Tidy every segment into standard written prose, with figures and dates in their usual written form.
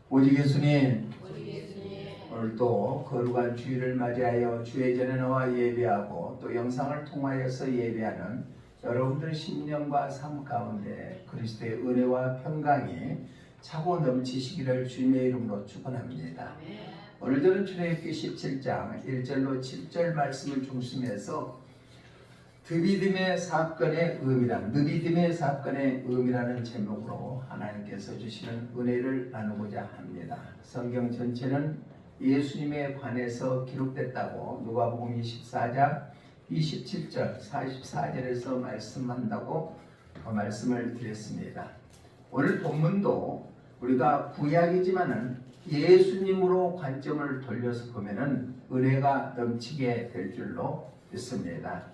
오직 예수님, 오늘도 거룩한 주일을 맞이하여 주의 전에 나와 예배하고 또 영상을 통하여서 예배하는 여러분들의 심령과 삶 가운데 그리스도의 은혜와 평강이 차고 넘치시기를 주님의 이름으로 축원합니다. 오늘들은 출애굽기 17장 1절로 7절 말씀을 중심해서 느비딤의 사건의 의미라는 제목으로 하나님께서 주시는 은혜를 나누고자 합니다. 성경 전체는 예수님에 관해서 기록됐다고 누가복음 24장 27절 44절에서 말씀한다고 말씀을 드렸습니다. 오늘 본문도 우리가 구약이지만은 예수님으로 관점을 돌려서 보면은 은혜가 넘치게 될 줄로 믿습니다.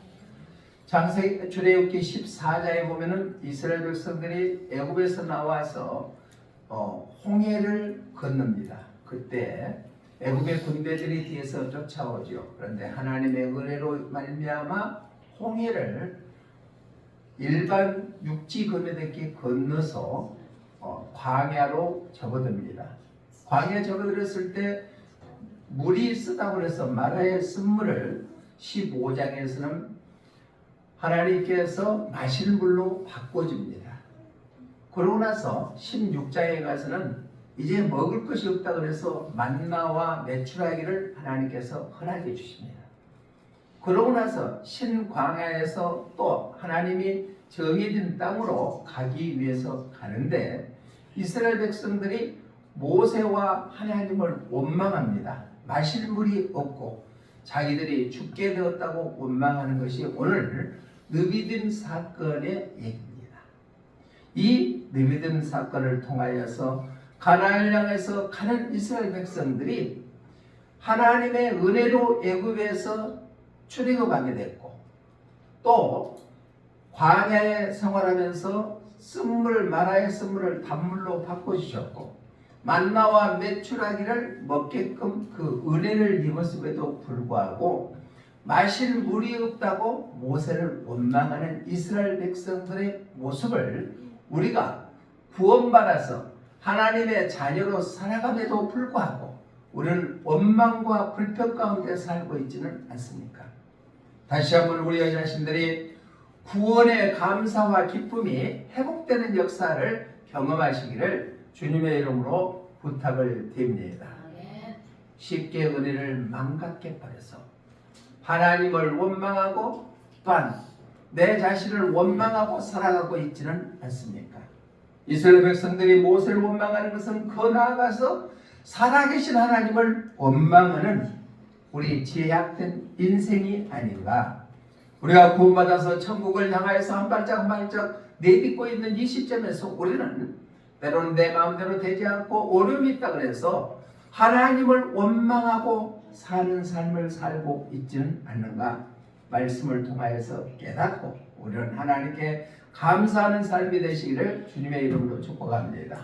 창세기 출애굽기 14장에 보면은 이스라엘 백성들이 애굽에서 나와서 홍해를 건넙니다. 그때 애굽의 군대들이 뒤에서 쫓아오죠. 그런데 하나님의 은혜로 말미암아 홍해를 일반 육지 건너듯이 건너서 광야로 접어듭니다. 광야에 접어들었을 때 물이 쓰다고 해서 마라의 쓴물을 15장에서는 하나님께서 마실 물로 바꿔줍니다. 그러고 나서 16장에 가서는 이제 먹을 것이 없다 그래서 만나와 메추라기를 하나님께서 허락해 주십니다. 그러고 나서 신광야에서 또 하나님이 정해진 땅으로 가기 위해서 가는데 이스라엘 백성들이 모세와 하나님을 원망합니다. 마실 물이 없고 자기들이 죽게 되었다고 원망하는 것이 오늘 느비딤 사건의 얘기입니다. 이 느비딤 사건을 통하여서 가나안을 향해서 가는 이스라엘 백성들이 하나님의 은혜로 애굽에서 출애굽하게 됐고 또 광야에 생활하면서 쓴물 마라의 쓴물을 단물로 바꿔주셨고 만나와 메추라기를 먹게끔 그 은혜를 입었음에도 불구하고 마실 물이 없다고 모세를 원망하는 이스라엘 백성들의 모습을 우리가 구원받아서 하나님의 자녀로 살아감에도 불구하고 우리는 원망과 불평 가운데 살고 있지는 않습니까? 다시 한번 우리 자신들이 구원의 감사와 기쁨이 회복되는 역사를 경험하시기를 주님의 이름으로 부탁을 드립니다. 쉽게 은혜를 망각해 버려서 하나님을 원망하고 또한 내 자신을 원망하고 살아가고 있지는 않습니까? 이스라엘 백성들이 모세를 원망하는 것은 그 나아가서 살아계신 하나님을 원망하는 우리 제약된 인생이 아닌가. 우리가 구원받아서 천국을 향하여서 한 발짝 한 발짝 내딛고 있는 이 시점에서 우리는 때로는 내 마음대로 되지 않고 어려움이 있다 그래서 하나님을 원망하고 사는 삶을 살고 있지는 않는가. 말씀을 통하여서 깨닫고 우리는 하나님께 감사하는 삶이 되시기를 주님의 이름으로 축복합니다.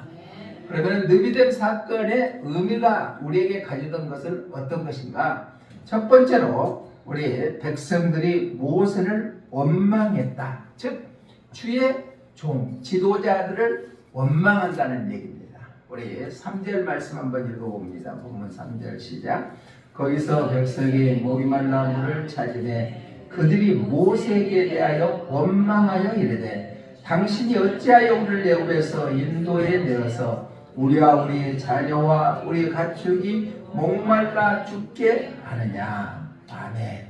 그러면 느비딤 사건의 의미가 우리에게 가지던 것은 어떤 것인가? 첫 번째로 우리 백성들이 모세를 원망했다. 즉 주의 종 지도자들을 원망한다는 얘기입니다. 우리 3절 말씀 한번 읽어봅니다. 본문 3절 시작. 거기서 백성이 목이 말라 물을 찾으되 그들이 모세에게 대하여 원망하여 이르되 당신이 어찌하여 우리를 애굽에서 인도해 내어서 우리와 우리 자녀와 우리 가축이 목말라 죽게 하느냐. 아멘.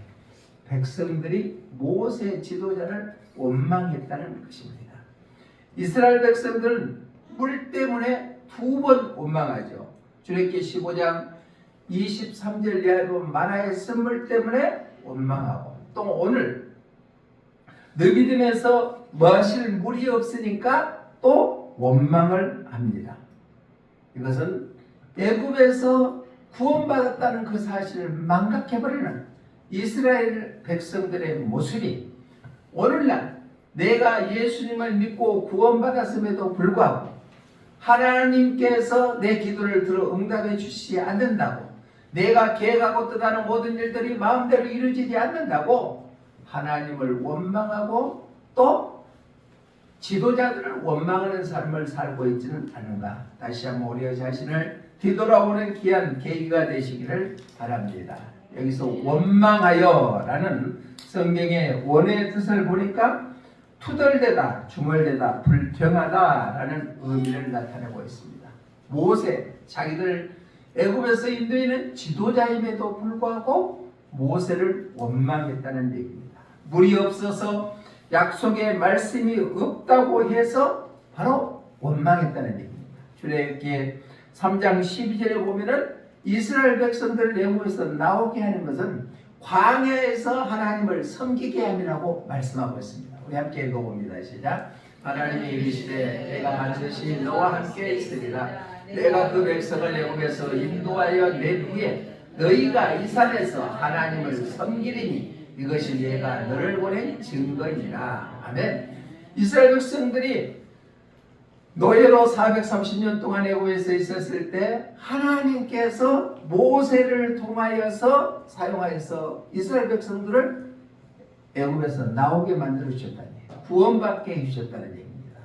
백성들이 모세 지도자를 원망했다는 것입니다. 이스라엘 백성들은 물 때문에 2번 원망하죠. 출애굽기 15장 23절 이하로 마라의 쓴물 때문에 원망하고 또 오늘 느비딤에서 마실 물이 없으니까 또 원망을 합니다. 이것은 애굽에서 구원받았다는 그 사실을 망각해버리는 이스라엘 백성들의 모습이 오늘날 내가 예수님을 믿고 구원받았음에도 불구하고 하나님께서 내 기도를 들어 응답해 주시지 않는다고 내가 계획하고 뜻하는 모든 일들이 마음대로 이루어지지 않는다고 하나님을 원망하고 또 지도자들을 원망하는 삶을 살고 있지는 않은가? 다시 한번 우리 자신을 뒤돌아보는 귀한 계기가 되시기를 바랍니다. 여기서 원망하여라는 성경의 원의 뜻을 보니까 투덜대다, 중얼대다, 불평하다라는 의미를 나타내고 있습니다. 모세, 자기들 애굽에서 인도인은 지도자임에도 불구하고 모세를 원망했다는 얘기입니다. 물이 없어서 약속의 말씀이 없다고 해서 바로 원망했다는 얘기입니다. 출애굽기 3장 12절에 보면은 이스라엘 백성들을 애굽에서 나오게 하는 것은 광야에서 하나님을 섬기게 함이라고 말씀하고 있습니다. 우리 함께 읽어봅니다. 시작. 하나님이 이르시되 내가 반드시 너와 함께 있으리라. 내가 그 백성을 애굽에서 인도하여 낸 후에 너희가 이 산에서 하나님을 섬기리니 이것이 내가 너를 보낸 증거이니라. 아멘. 이스라엘 백성들이 노예로 430년 동안 애굽에서 있었을 때 하나님께서 모세를 통하여서 사용하여서 이스라엘 백성들을 애굽에서 나오게 만들어 주셨다는 얘기예요. 구원받게 해주셨다는 얘기입니다.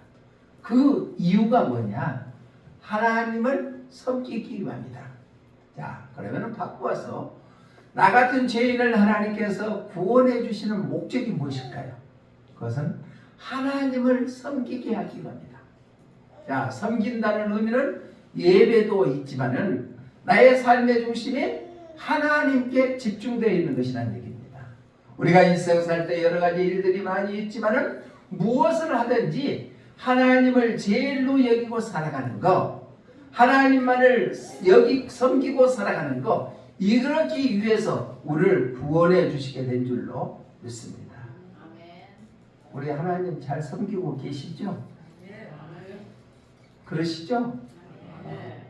그 이유가 뭐냐? 하나님을 섬기기 위함이다. 자, 그러면 바꾸어서 나 같은 죄인을 하나님께서 구원해 주시는 목적이 무엇일까요? 그것은 하나님을 섬기게 하기 위함이다. 자, 섬긴다는 의미는 예배도 있지만은 나의 삶의 중심이 하나님께 집중되어 있는 것이라는 얘기입니다. 우리가 인생 살 때 여러 가지 일들이 많이 있지만은 무엇을 하든지 하나님을 제일로 여기고 살아가는 거, 하나님만을 섬기고 살아가는 거, 이러기 위해서 우리를 구원해 주시게 된 줄로 믿습니다. 우리 하나님 잘 섬기고 계시죠? 그러시죠?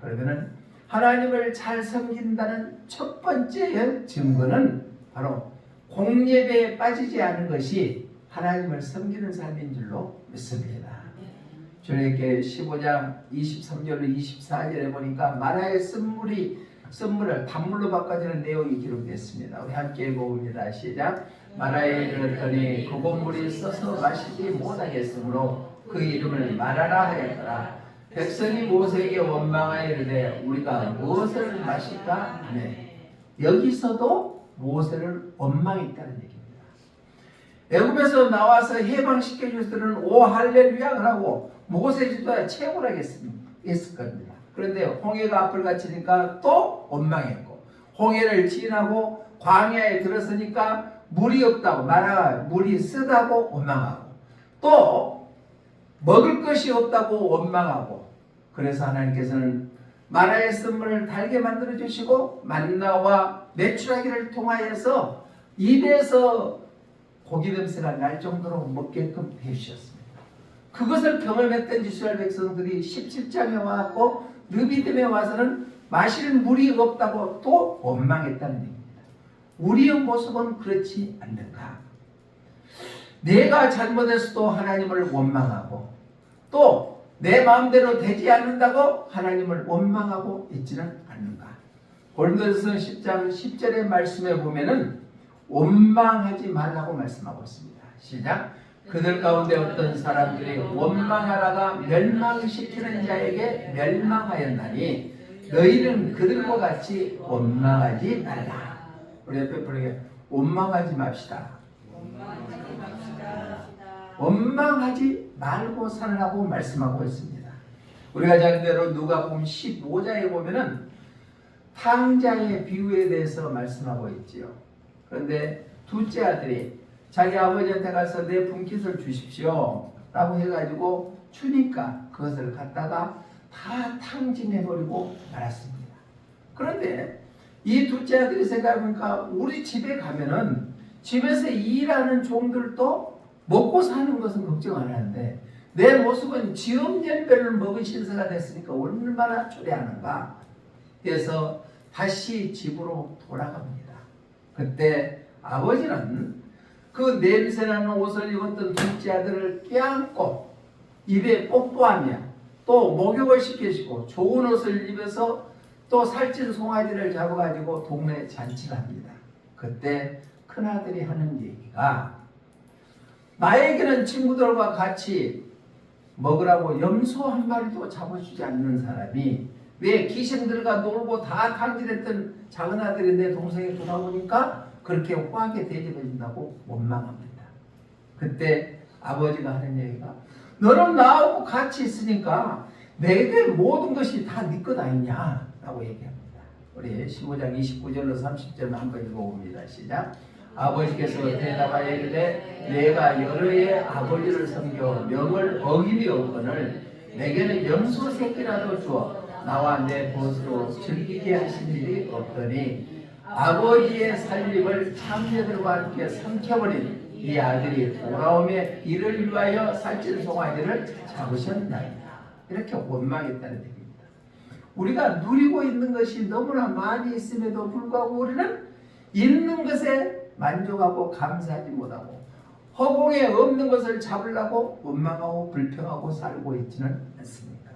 그러면은 하나님을 잘 섬긴다는 첫 번째 증거는 바로 공예배에 빠지지 않은 것이 하나님을 섬기는 삶인 줄로 믿습니다. 출애굽기 15장 23절로 24절에 보니까 마라의 쓴물을 단물로 바꿔주는 내용이 기록됐습니다. 우리 함께 읽어봅니다. 시작. 마라에 이르렀더니 그곳 물이 써서 마시지 못하겠으므로 그 이름을 마라라 하였더라. 백성이 모세에게 원망하여 이르되 우리가 무엇을 마실까 하네. 여기서도 모세를 원망했다는 얘기입니다. 애굽에서 나와서 해방시켜 주시는 오 할렐루야 하고 모세 지도자 최고라고 했을 겁니다. 그런데 홍해가 앞을 갇히니까 또 원망했고, 홍해를 지나고 광야에 들었으니까 물이 없다고, 마라가 물이 쓰다고 원망하고, 또 먹을 것이 없다고 원망하고, 그래서 하나님께서는 마라의 쓴물을 달게 만들어 주시고 만나와 메추라기를 통하여서 입에서 고기 냄새가 날 정도로 먹게끔 해주셨습니다. 그것을 경험했던 이스라엘 백성들이 17장에 와서 르비딤에 와서는 마실 물이 없다고 또 원망했다는 얘기입니다. 우리의 모습은 그렇지 않는가? 내가 잘못했어도 하나님을 원망하고 또 내 마음대로 되지 않는다고 하나님을 원망하고 있지는 않는가? 고린도전서 10장 10절의 말씀에 보면은 원망하지 말라고 말씀하고 있습니다. 시작. 그들 가운데 어떤 사람들이 원망하다가 멸망시키는 자에게 멸망하였나니 너희는 그들과 같이 원망하지 말라. 우리 옆에 분에게 원망하지 맙시다. 원망하지 말고 살라고 말씀하고 있습니다. 우리가 자기대로 누가복음 15장에 보면은 탕자의 비유에 대해서 말씀하고 있지요. 그런데 둘째 아들이 자기 아버지한테 가서 내 분깃을 주십시오 라고 해가지고 주니까 그것을 갖다가 다 탕진해버리고 말았습니다. 그런데 이 둘째 아들이 생각해보니까 우리 집에 가면은 집에서 일하는 종들도 먹고 사는 것은 걱정 안 하는데 내 모습은 지음연배를 먹은 신세가 됐으니까 얼마나 초래하는가. 그래서 다시 집으로 돌아갑니다. 그때 아버지는 그 냄새나는 옷을 입었던 둘째 아들을 껴안고 입에 뽀뽀하며 또 목욕을 시키시고 좋은 옷을 입어서 또 살찐 송아지를 잡아가지고 동네에 잔치를 합니다. 그때 큰아들이 하는 얘기가 나에게는 친구들과 같이 먹으라고 염소 한 마리도 잡아주지 않는 사람이 왜 귀신들과 놀고 다 탕진했던 작은 아들이 내 동생이 돌아오니까 그렇게 후하게 대접해준다고 원망합니다. 그때 아버지가 하는 얘기가 너는 나하고 같이 있으니까 내게 모든 것이 다 네 것 아니냐 라고 얘기합니다. 우리 15장 29절로 30절 한번 읽어봅니다. 시작. 아버지께서 대답하여 이르되 내가 여러의 아버지를 섬겨 명을 어김이 없거늘 내게는 염소 새끼라도 주어 나와 내 벗으로 즐기게 하신 일이 없더니 아버지의 살림을 참새들과 함께 삼켜버린 이 아들이 돌아오매 이를 위하여 살찐 송아지를 잡으셨나이다. 이렇게 원망했다는 얘기입니다. 우리가 누리고 있는 것이 너무나 많이 있음에도 불구하고 우리는 있는 것에 만족하고 감사하지 못하고 허공에 없는 것을 잡으려고 원망하고 불평하고 살고 있지는 않습니까?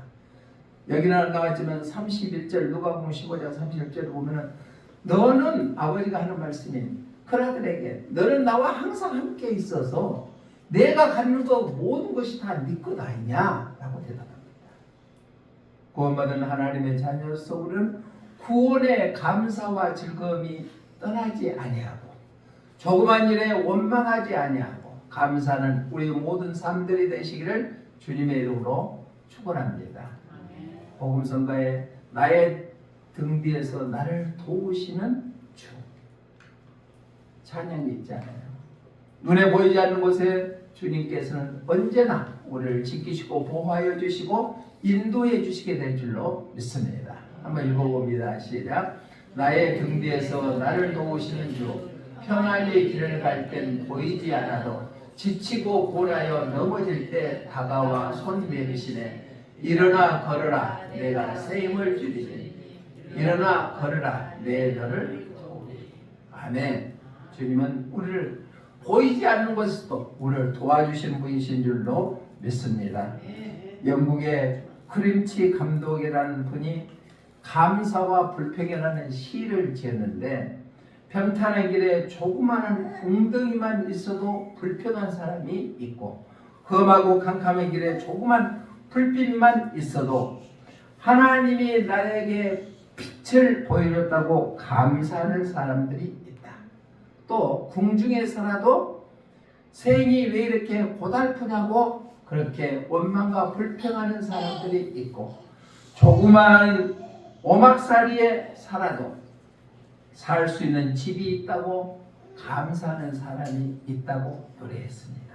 여기는 나왔지만 31절 누가복음 15장 31절을 보면은 너는 아버지가 하는 말씀이 큰아들에게 너는 나와 항상 함께 있어서 내가 갖는 거 모든 것이 다 네 것 아니냐 라고 대답합니다. 구원받은 하나님의 자녀로서 우리는 구원의 감사와 즐거움이 떠나지 아니하고 조그만 일에 원망하지 아니하고 감사는 우리 모든 삶들이 되시기를 주님의 이름으로 축원합니다. 복음성가에 나의 등 뒤에서 나를 도우시는 주 찬양이 있잖아요. 눈에 보이지 않는 곳에 주님께서는 언제나 우리를 지키시고 보호하여 주시고 인도해 주시게 될 줄로 믿습니다. 한번 읽어봅니다. 시작. 나의 등 뒤에서 나를 도우시는 주 평안히 길을 갈 땐 보이지 않아도 지치고 고라여 넘어질 때 다가와 손 내미시네. 일어나 걸어라 내가 새 힘을 주리니 일어나 걸어라 내 너를 도우리. 아멘. 주님은 우리를 보이지 않는 곳에서도 우리를 도와주시는 분이신 줄로 믿습니다. 영국의 크림치 감독이라는 분이 감사와 불평이라는 시를 지었는데 평탄의 길에 조그마한 웅덩이만 있어도 불평한 사람이 있고 험하고 캄캄한 길에 조그만 불빛만 있어도 하나님이 나에게 빛을 보여줬다고 감사하는 사람들이 있다. 또 궁중에 살아도 생이 왜 이렇게 고달프냐고 그렇게 원망과 불평하는 사람들이 있고 조그만 오막살이에 살아도 살 수 있는 집이 있다고 감사하는 사람이 있다고 노래했습니다.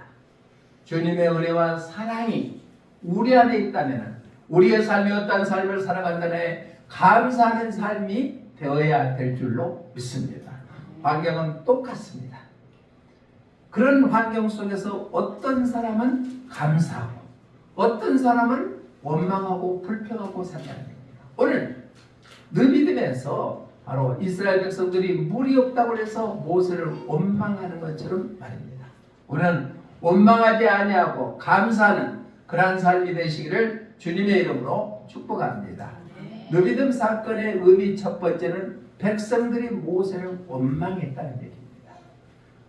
주님의 은혜와 사랑이 우리 안에 있다면 우리의 삶이 어떤 삶을 살아간다는 감사하는 삶이 되어야 될 줄로 믿습니다. 환경은 똑같습니다. 그런 환경 속에서 어떤 사람은 감사하고 어떤 사람은 원망하고 불평하고 산다는 겁니다. 오늘 느비딤에서 바로 이스라엘 백성들이 물이 없다고 해서 모세를 원망하는 것처럼 말입니다. 우리는 원망하지 아니하고 감사하는 그러한 삶이 되시기를 주님의 이름으로 축복합니다. 느비딤 사건의 의미 첫 번째는 백성들이 모세를 원망했다는 얘기입니다.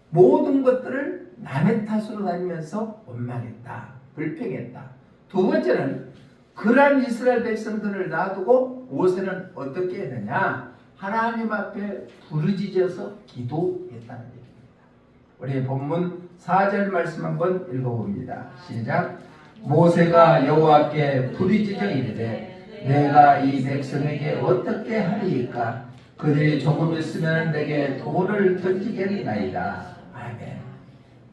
모든 것들을 남의 탓으로 다니면서 원망했다, 불평했다. 두 번째는 그러한 이스라엘 백성들을 놔두고 모세는 어떻게 했느냐? 하나님 앞에 부르짖어서 기도했다는 얘기입니다. 우리 본문 4절 말씀 한번 읽어봅니다. 시작. 모세가 여호와께 부르짖어 이르되 내가 이 백성에게 어떻게 하리이까? 그들이 조금 있으면 내게 돌을 던지겠나이다. 아멘.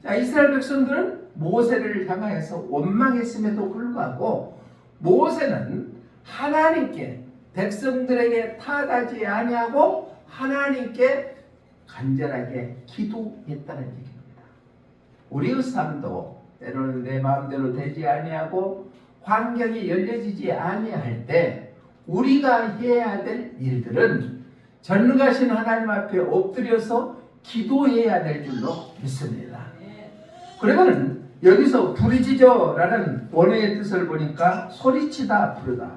자, 이스라엘 백성들은 모세를 향하여서 원망했음에도 불구하고 모세는 하나님께 백성들에게 탓하지 아니하고 하나님께 간절하게 기도했다는 얘기입니다. 우리의 삶도 때로는 내 마음대로 되지 아니하고 환경이 열려지지 아니할 때 우리가 해야 될 일들은 전능하신 하나님 앞에 엎드려서 기도해야 될 줄로 믿습니다. 그러면 여기서 부르짖어라는 원어의 뜻을 보니까 소리치다 부르다.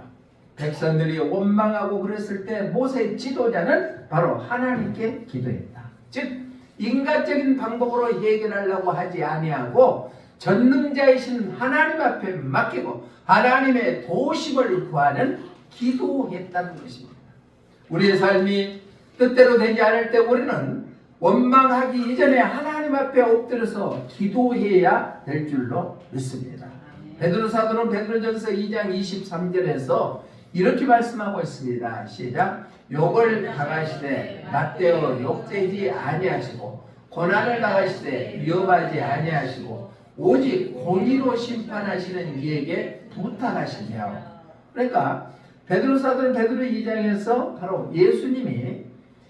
백성들이 원망하고 그랬을 때 모세의 지도자는 바로 하나님께 기도했다. 즉 인간적인 방법으로 해결하려고 하지 아니하고 전능자이신 하나님 앞에 맡기고 하나님의 도우심을 구하는 기도했다는 것입니다. 우리의 삶이 뜻대로 되지 않을 때 우리는 원망하기 이전에 하나님 앞에 엎드려서 기도해야 될 줄로 믿습니다. 베드로 사도는 베드로전서 2장 23절에서 이렇게 말씀하고 있습니다. 시작. 욕을 당하시되 맞대어 욕되지 아니하시고 고난을 당하시되 위협하지 아니하시고 오직 공의로 심판하시는 이에게 부탁하시며. 그러니까 베드로 사도는 베드로 2장에서 바로 예수님이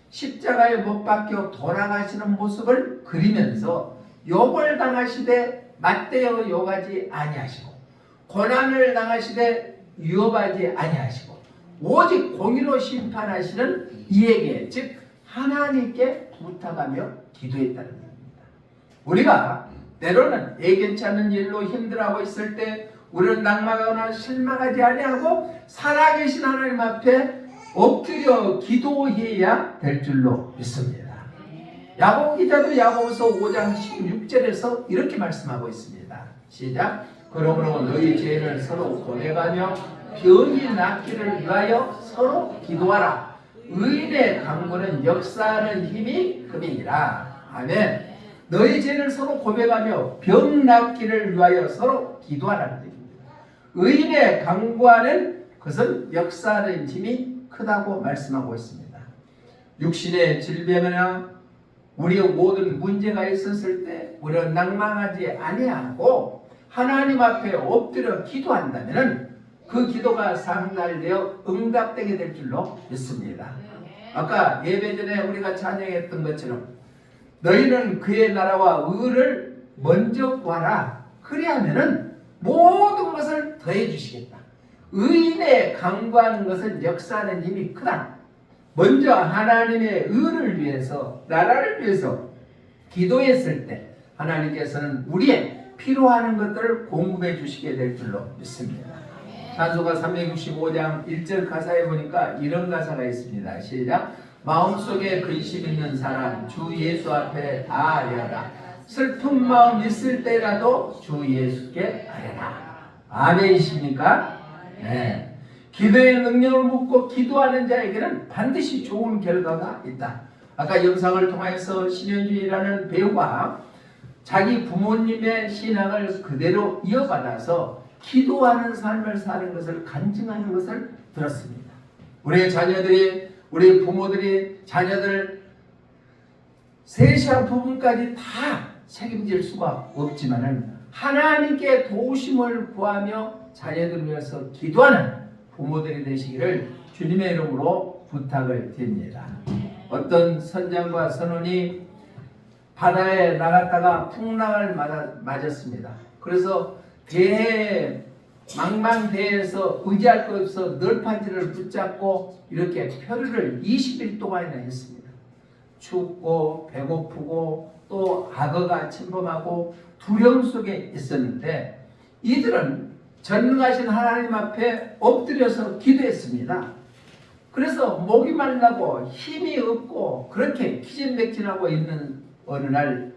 십자가에 못 박혀 돌아가시는 모습을 그리면서 욕을 당하시되 맞대어 욕하지 아니하시고 고난을 당하시되 위협하지 아니하시고 오직 공의로 심판하시는 이에게, 즉 하나님께 부탁하며 기도했다는 겁니다. 우리가 때로는 예견치 않는 일로 힘들어하고 있을 때 우리는 낙망하거나 실망하지 아니하고 살아계신 하나님 앞에 엎드려 기도해야 될 줄로 믿습니다. 야고보 기자도 야고보서 5장 16절에서 이렇게 말씀하고 있습니다. 시작. 그러므로 너희 죄를 서로 고백하며 병이 낫기를 위하여 서로 기도하라. 의인의 강구는 역사하는 힘이 금이니라. 아멘. 너희 죄를 서로 고백하며 병 낫기를 위하여 서로 기도하라는 뜻입니다. 의인의 강구하는 것은 역사하는 힘이 크다고 말씀하고 있습니다. 육신의 질병이나 우리의 모든 문제가 있었을 때 우리는 낭망하지 아니하고 하나님 앞에 엎드려 기도한다면 그 기도가 상달되어 응답되게 될 줄로 믿습니다. 아까 예배 전에 우리가 찬양했던 것처럼 너희는 그의 나라와 의를 먼저 구하라. 그리하면은 모든 것을 더해 주시겠다. 의인의 강구하는 것은 역사하는 힘이 크다. 먼저 하나님의 의를 위해서, 나라를 위해서 기도했을 때 하나님께서는 우리의 필요한 것들을 공급해 주시게 될 줄로 믿습니다. 찬송가 365장 1절 가사에 보니까 이런 가사가 있습니다. 시작. 마음속에 근심 있는 사람 주 예수 앞에 다 아뢰라. 슬픈 마음 있을 때라도 주 예수께 아뢰라. 아멘이십니까? 네. 기도의 능력을 묻고 기도하는 자에게는 반드시 좋은 결과가 있다. 아까 영상을 통해서 신현주이라는 배우가 자기 부모님의 신앙을 그대로 이어받아서 기도하는 삶을 사는 것을 간증하는 것을 들었습니다. 우리의 자녀들이, 우리 부모들이 자녀들 세세한 부분까지 다 책임질 수가 없지만은 하나님께 도우심을 구하며 자녀들을 위해서 기도하는 부모들이 되시기를 주님의 이름으로 부탁을 드립니다. 어떤 선장과 선원이 바다에 나갔다가 풍랑을 맞았습니다. 그래서 배에 망망대해에서 의지할 것 없어 널판지를 붙잡고 이렇게 표류를 20일 동안이나 했습니다. 춥고 배고프고 또 악어가 침범하고 두려움 속에 있었는데 이들은 전능하신 하나님 앞에 엎드려서 기도했습니다. 그래서 목이 말라고 힘이 없고 그렇게 기진맥진하고 있는 어느 날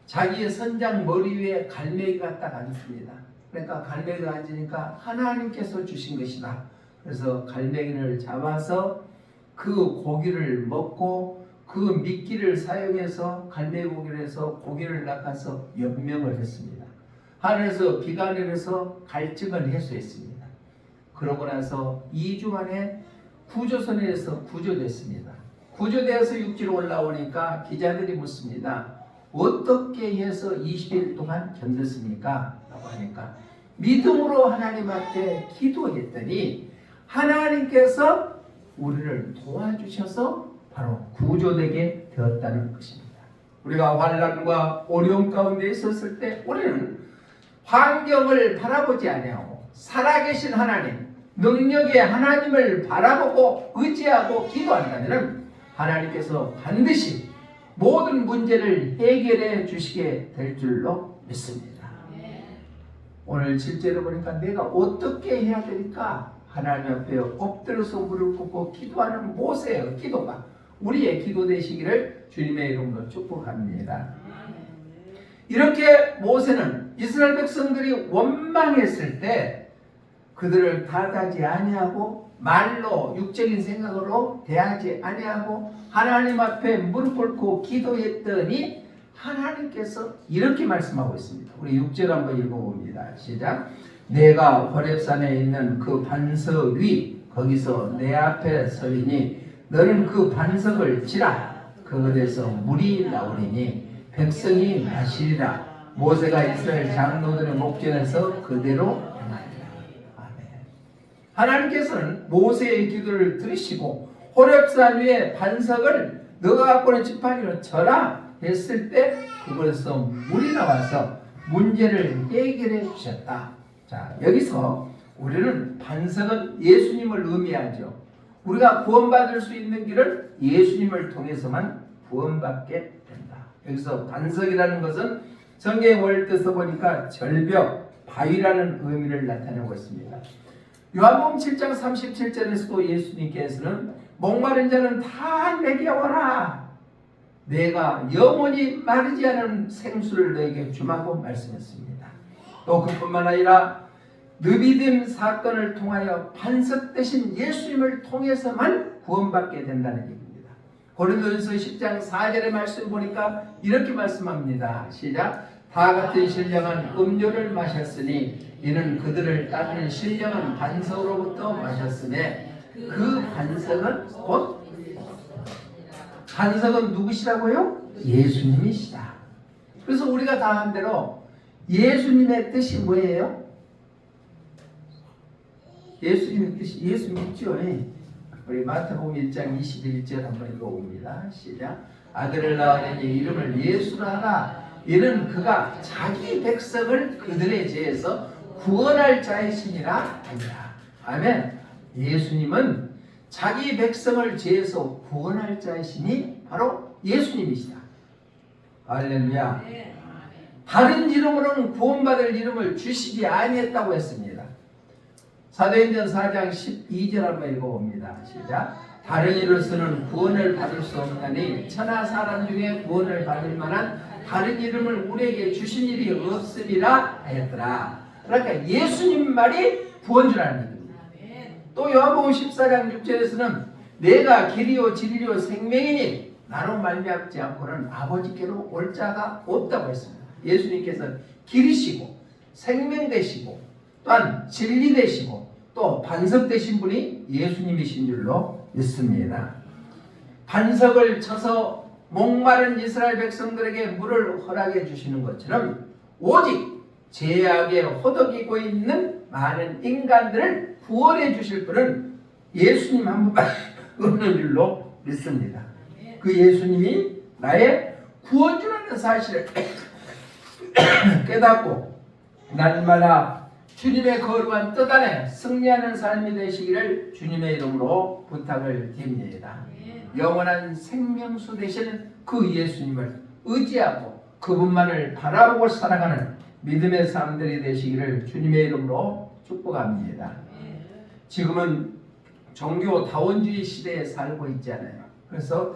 자기의 선장 머리 위에 갈매기가 딱 앉습니다. 그러니까 갈매기가 앉으니까 하나님께서 주신 것이다. 그래서 갈매기를 잡아서 그 고기를 먹고 그 미끼를 사용해서 갈매기 고기를 해서 고기를 낚아서 연명을 했습니다. 하늘에서 비가 내려서 갈증을 해소했습니다. 그러고 나서 2주 만에 구조선에서 구조됐습니다. 구조되어서 육지로 올라오니까 기자들이 묻습니다. 어떻게 해서 20일 동안 견뎠습니까? 라고 하니까 믿음으로 하나님 앞에 기도했더니 하나님께서 우리를 도와주셔서 바로 구조되게 되었다는 것입니다. 우리가 환난과 어려움 가운데 있었을 때 우리는 환경을 바라보지 아니하고 살아계신 하나님, 능력의 하나님을 바라보고 의지하고 기도한다면 하나님께서 반드시 모든 문제를 해결해 주시게 될 줄로 믿습니다. 오늘 실제로 보니까 내가 어떻게 해야 되니까 하나님 앞에 엎드려서 무릎 꿇고 기도하는 모세의 기도가 우리의 기도 되시기를 주님의 이름으로 축복합니다. 이렇게 모세는 이스라엘 백성들이 원망했을 때 그들을 탓하지 아니하고 말로 육적인 생각으로 대하지 아니하고 하나님 앞에 무릎 꿇고 기도했더니 하나님께서 이렇게 말씀하고 있습니다. 우리 6절 한번 읽어봅니다. 시작. 내가 호렙산에 있는 그 반석 위 거기서 내 앞에 서리니 너는 그 반석을 치라. 그것에서 물이 나오리니 백성이 마시리라. 모세가 이스라엘 장로들의 목전에서 그대로 행하리라. 아멘. 하나님께서는 모세의 기도를 들으시고 호렙산 위에 반석을 너가 갖고 있는 지팡이로 쳐라 했을 때 그곳에서 물이 나와서 문제를 해결해 주셨다. 자, 여기서 우리는 반석은 예수님을 의미하죠. 우리가 구원받을 수 있는 길은 예수님을 통해서만 구원받게 된다. 여기서 반석이라는 것은 성경의 원뜻에서 보니까 절벽, 바위라는 의미를 나타내고 있습니다. 요한복음 7장 37절에서도 예수님께서는 목마른 자는 다 내게 오라. 내가 영원히 마르지 않은 생수를 너에게 주마고 말씀했습니다. 또 그뿐만 아니라 느비딤 사건을 통하여 반석 대신 예수님을 통해서만 구원받게 된다는 얘기입니다. 고린도전서 10장 4절의 말씀 보니까 이렇게 말씀합니다. 시작. 다 같은 신령한 음료를 마셨으니 이는 그들을 따르는 신령한 반석으로부터 마셨으니 그 반석은 누구시라고요? 예수님이시다. 그래서 우리가 다 한 대로 예수님의 뜻이 뭐예요? 예수님의 뜻이 예수 믿죠? 우리 마태복음 1장 21절 한번 읽어봅니다. 시작. 아들을 낳으니 이름을 예수라 하라. 이는 그가 자기 백성을 그들의 죄에서 구원할 자이시니라 하니라. 아멘. 예수님은 자기 백성을 죄에서 구원할 자이시니 바로 예수님이시다. 할렐루야. 다른 이름으로는 구원받을 이름을 주시지 아니했다고 했습니다. 사도행전 4장 12절 한번 읽어봅니다. 시작. 다른 이로서는 구원을 받을 수 없나니 천하 사람 중에 구원을 받을 만한 다른 이름을 우리에게 주신 일이 없으리라 하였더라. 그러니까 예수님 말이 구원주라는 얘기입니다. 또 요한복음 14장 6절에서는 내가 길이요 진리요 생명이니 나로 말미암지 않고는 아버지께로 올 자가 없다고 했습니다. 예수님께서 길이시고 생명 되시고 또한 진리 되시고 또 반석 되신 분이 예수님이신 줄로 믿습니다. 반석을 쳐서 목마른 이스라엘 백성들에게 물을 허락해 주시는 것처럼 오직 죄악에 허덕이고 있는 많은 인간들을 구원해 주실 분은 예수님 한 분만 없는 줄로 믿습니다. 그 예수님이 나의 구원주라는 사실을 깨닫고 날마다 주님의 거룩한 뜻 안에 승리하는 삶이 되시기를 주님의 이름으로 부탁을 드립니다. 영원한 생명수 되시는 그 예수님을 의지하고 그분만을 바라보고 살아가는 믿음의 사람들이 되시기를 주님의 이름으로 축복합니다. 지금은 종교 다원주의 시대에 살고 있잖아요. 그래서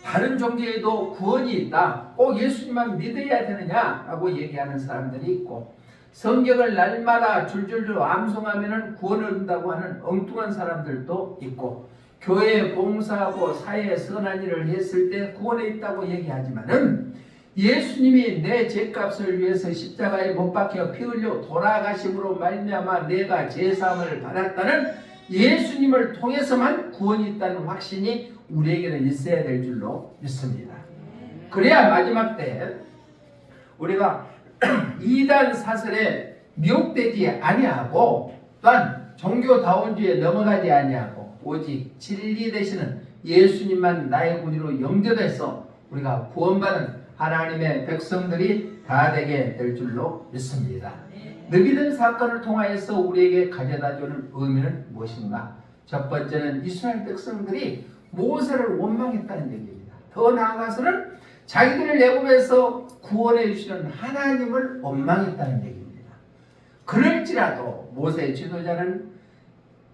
다른 종교에도 구원이 있다. 꼭 예수님만 믿어야 되느냐라고 얘기하는 사람들이 있고 성경을 날마다 줄줄줄 암송하면 구원을 얻는다고 하는 엉뚱한 사람들도 있고 교회에 봉사하고 사회에 선한 일을 했을 때 구원에 있다고 얘기하지만은 예수님이 내 죄값을 위해서 십자가에 못 박혀 피 흘려 돌아가심으로 말미암아 내가 죄사함을 받았다는 예수님을 통해서만 구원이 있다는 확신이 우리에게는 있어야 될 줄로 믿습니다. 그래야 마지막 때 우리가 이단 사설에 미혹되지 아니하고 또한 종교다원주의에 넘어가지 아니하고 오직 진리 되시는 예수님만 나의 구주로 영접해서 우리가 구원받은 하나님의 백성들이 다 되게 될 줄로 믿습니다. 느비딤 사건을 통하여서 우리에게 가져다주는 의미는 무엇인가? 첫 번째는 이스라엘 백성들이 모세를 원망했다는 얘기입니다. 더 나아가서는 자기들을 애굽에서 구원해 주시는 하나님을 원망했다는 얘기입니다. 그럴지라도 모세 지도자는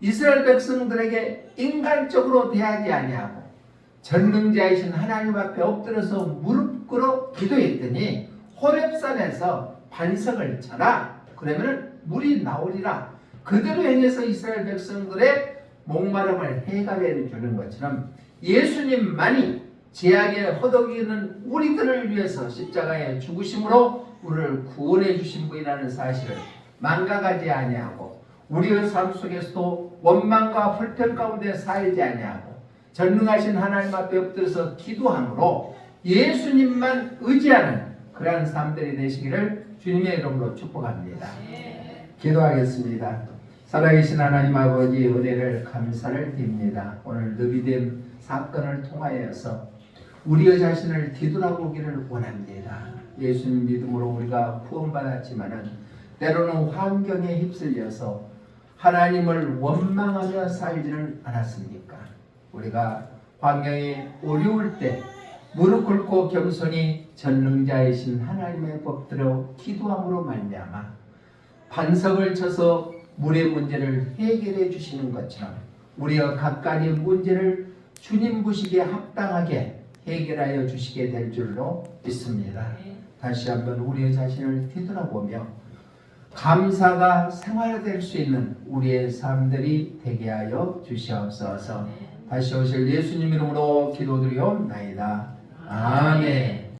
이스라엘 백성들에게 인간적으로 대하지 아니하고 전능자이신 하나님 앞에 엎드려서 무릎 거꾸로 기도했더니 호렙산에서 반석을 쳐라. 그러면 물이 나오리라. 그대로 행해서 이스라엘 백성들의 목마름을 해결해 주는 것처럼 예수님만이 죄악에 허덕이는 우리들을 위해서 십자가에 죽으심으로 우리를 구원해 주신 분이라는 사실을 망각하지 아니하고 우리의 삶 속에서도 원망과 불평 가운데 살지 아니하고 전능하신 하나님 앞에 엎드려서 기도함으로 예수님만 의지하는 그러한 삶들이 되시기를 주님의 이름으로 축복합니다. 기도하겠습니다. 살아계신 하나님 아버지 은혜를 감사를 드립니다. 오늘 느비됨 사건을 통하여서 우리의 자신을 뒤돌아보기를 원합니다. 예수님 믿음으로 우리가 구원받았지만은 때로는 환경에 휩쓸려서 하나님을 원망하며 살지는 않았습니까? 우리가 환경이 어려울 때 무릎 꿇고 겸손히 전능자이신 하나님의 법대로 기도함으로 말미암아 반석을 쳐서 물의 문제를 해결해 주시는 것처럼 우리의 각가지 문제를 주님 보시기에 합당하게 해결하여 주시게 될 줄로 믿습니다. 다시 한번 우리의 자신을 뒤돌아보며 감사가 생활화될 수 있는 우리의 삶들이 되게 하여 주시옵소서. 다시 오실 예수님 이름으로 기도드리옵나이다. 아멘.